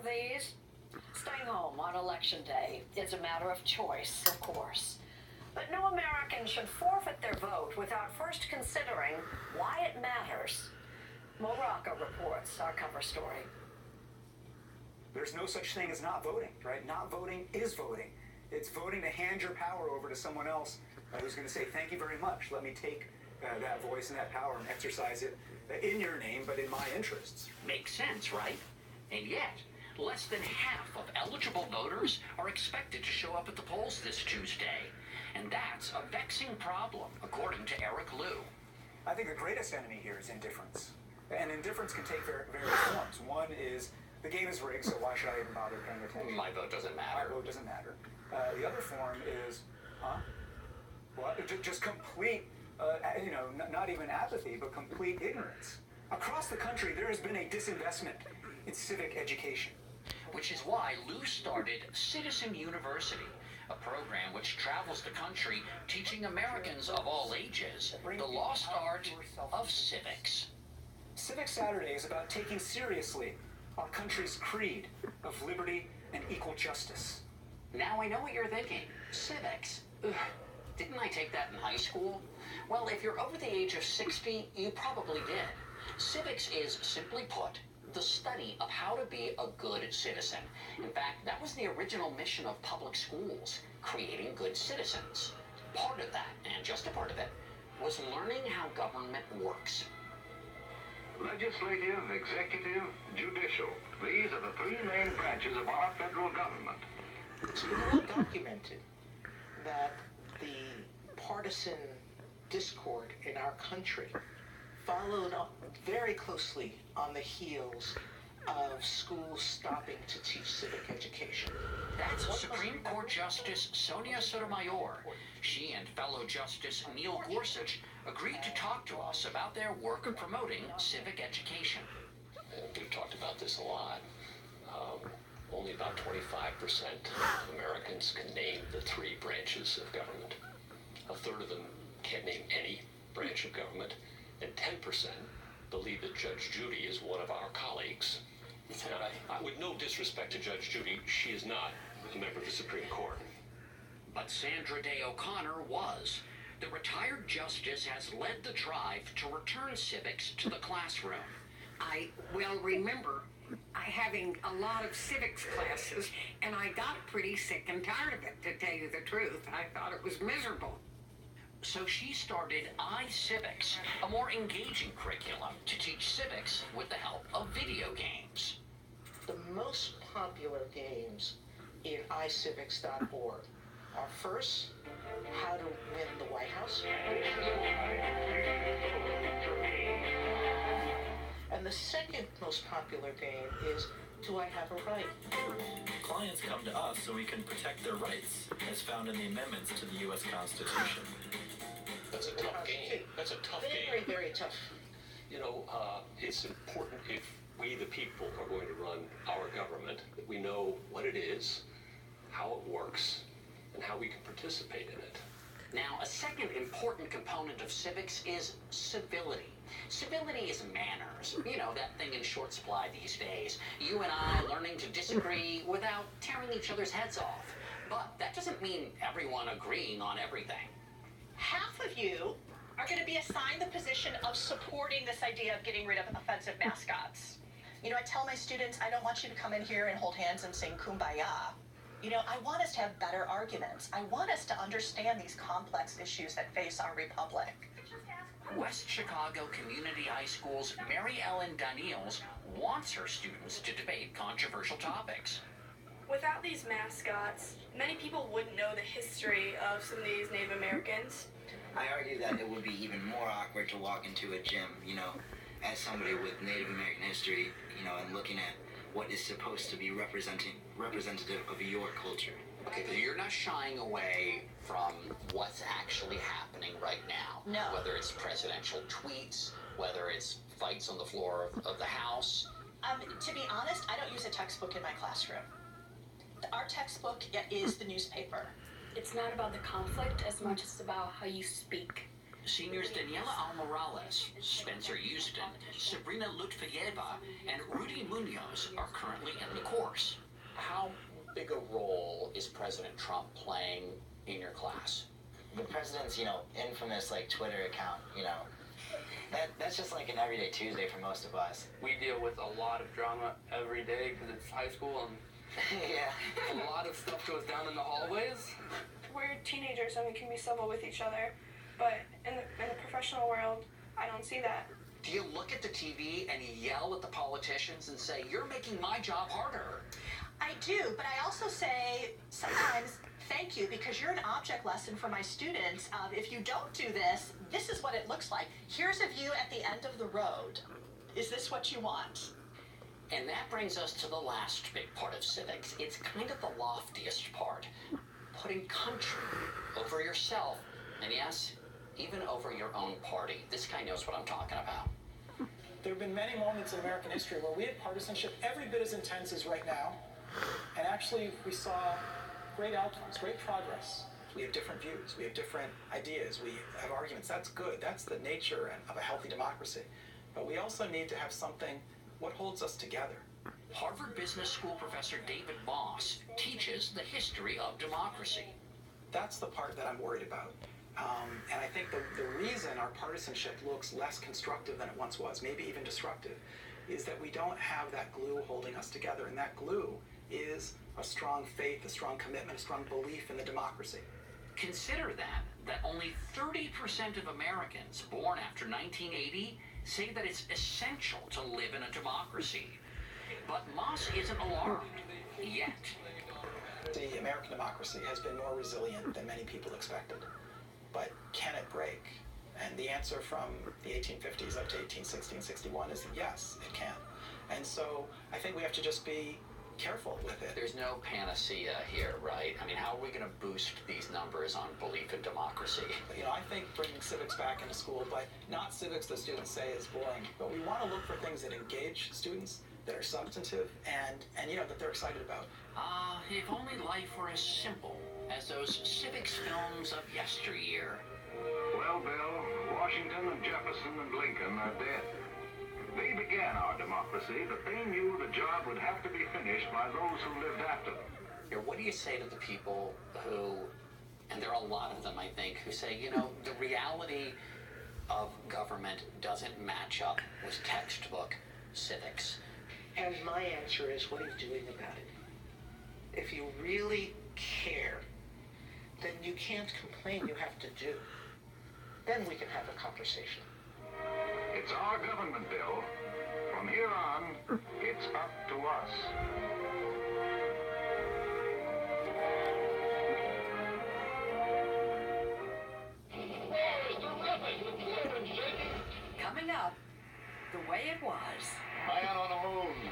of these? Staying home on election day. It's a matter of choice, of course. But no American should forfeit their vote without first considering why it matters. Morocco reports our cover story. There's no such thing as not voting, right? Not voting is voting. It's voting to hand your power over to someone else who's going to say, thank you very much. Let me take that voice and that power and exercise it in your name, but in my interests. Makes sense, right? And yet, less than half of eligible voters are expected to show up at the polls this Tuesday. And that's a vexing problem, according to Eric Liu. I think the greatest enemy here is indifference. And indifference can take various forms. One is, the game is rigged, so why should I even bother paying attention? My vote doesn't matter. My vote doesn't matter. The other form is, what? Just complete, not even apathy, but complete ignorance. Across the country, there has been a disinvestment in civic education. Which is why Liu started Citizen University, a program which travels the country teaching Americans of all ages the lost art of civics. Civic Saturday is about taking seriously our country's creed of liberty and equal justice. Now I know what you're thinking. Civics? Ugh. Didn't I take that in high school? Well, if you're over the age of 60, you probably did. Civics is, simply put, the study of how to be a good citizen. In fact, that was the original mission of public schools, creating good citizens. Part of that, and just a part of it, was learning how government works. Legislative, executive, judicial. These are the three main branches of our federal government. It's well documented that the partisan discord in our country followed up very closely on the heels of schools stopping to teach civic education. That's Supreme Court Justice Sonia Sotomayor. She and fellow Justice Neil Gorsuch agreed to talk to us about their work of promoting civic education. We've talked about this a lot. Only about 25% of Americans can name the three branches of government. A third of them can't name any branch of government. And 10% believe that Judge Judy is one of our colleagues. And with no disrespect to Judge Judy, she is not a member of the Supreme Court. But Sandra Day O'Connor was. The retired justice has led the drive to return civics to the classroom. I well remember having a lot of civics classes, and I got pretty sick and tired of it, to tell you the truth. I thought it was miserable. So she started iCivics, a more engaging curriculum to teach civics with the help of video games. The most popular games in iCivics.org are first, how to win the White House. And the second most popular game is, do I have a right? Clients come to us so we can protect their rights, as found in the amendments to the U.S. Constitution. That's a tough game. That's a tough game. Very, very tough. You know, it's important if we, the people, are going to run our government, that we know what it is, how it works, and how we can participate in it. Now, a second important component of civics is civility. Civility is manners. You know, that thing in short supply these days. You and I learning to disagree without tearing each other's heads off. But that doesn't mean everyone agreeing on everything. Half of you are going to be assigned the position of supporting this idea of getting rid of offensive mascots. You know, I tell my students, I don't want you to come in here and hold hands and sing Kumbaya. You know, I want us to have better arguments. I want us to understand these complex issues that face our republic. West Chicago Community High School's Mary Ellen Daniels wants her students to debate controversial topics. Without these mascots, many people wouldn't know the history of some of these Native Americans. I argue that it would be even more awkward to walk into a gym, you know, as somebody with Native American history, you know, and looking at what is supposed to be representative of your culture. Okay, so you're not shying away from what's actually happening right now. No. Whether it's presidential tweets, whether it's fights on the floor of the House. To be honest, I don't use a textbook in my classroom. Our textbook is the newspaper. It's not about the conflict as much as about how you speak. Seniors Daniela Almorales, Spencer Houston, Sabrina Lutfayeva, and Rudy Munoz are currently in the course. How big a role is President Trump playing in your class? The president's, infamous, Twitter account, that's just like an everyday Tuesday for most of us. We deal with a lot of drama every day because it's high school and yeah. a lot of stuff goes down in the hallways. We're teenagers and we can be civil with each other, but in the professional world, I don't see that. Do you look at the TV and yell at the politicians and say, "You're making my job harder"? I do, but I also say sometimes, thank you, because you're an object lesson for my students. If you don't do this, this is what it looks like. Here's a view at the end of the road. Is this what you want? And that brings us to the last big part of civics. It's kind of the loftiest part. Putting country over yourself, and yes, even over your own party. This guy knows what I'm talking about. There have been many moments in American history where we had partisanship every bit as intense as right now, and actually we saw great outcomes, great progress. We have different views, we have different ideas, we have arguments. That's good. That's the nature of a healthy democracy. But we also need to have something, what holds us together. Harvard Business School professor David Moss teaches the history of democracy. That's the part that I'm worried about. And I think the reason our partisanship looks less constructive than it once was, maybe even destructive, is that we don't have that glue holding us together. And that glue is a strong faith, a strong commitment, a strong belief in the democracy. Consider that only 30% of Americans born after 1980 say that it's essential to live in a democracy. But Moss isn't alarmed, yet. The American democracy has been more resilient than many people expected. But can it break? And the answer from the 1850s up to 1860 and 61 is yes, it can. And so I think we have to just be careful with it. There's no panacea here, right? I mean, how are we going to boost these numbers on belief in democracy? I think bringing civics back into school, but not civics that students say is boring, but we want to look for things that engage students, that are substantive, and that they're excited about. If only life were as simple as those civics films of yesteryear. Well, Bill, Washington and Jefferson and Lincoln are dead. They began our democracy, but they knew the job would have to be finished by those who lived after them. What do you say to the people who, and there are a lot of them, I think, who say, the reality of government doesn't match up with textbook civics? And my answer is, what are you doing about it? If you really care, then you can't complain, you have to do. Then we can have a conversation. It's our government, Bill. From here on, it's up to us. Coming up, the way it was. Man on the moon,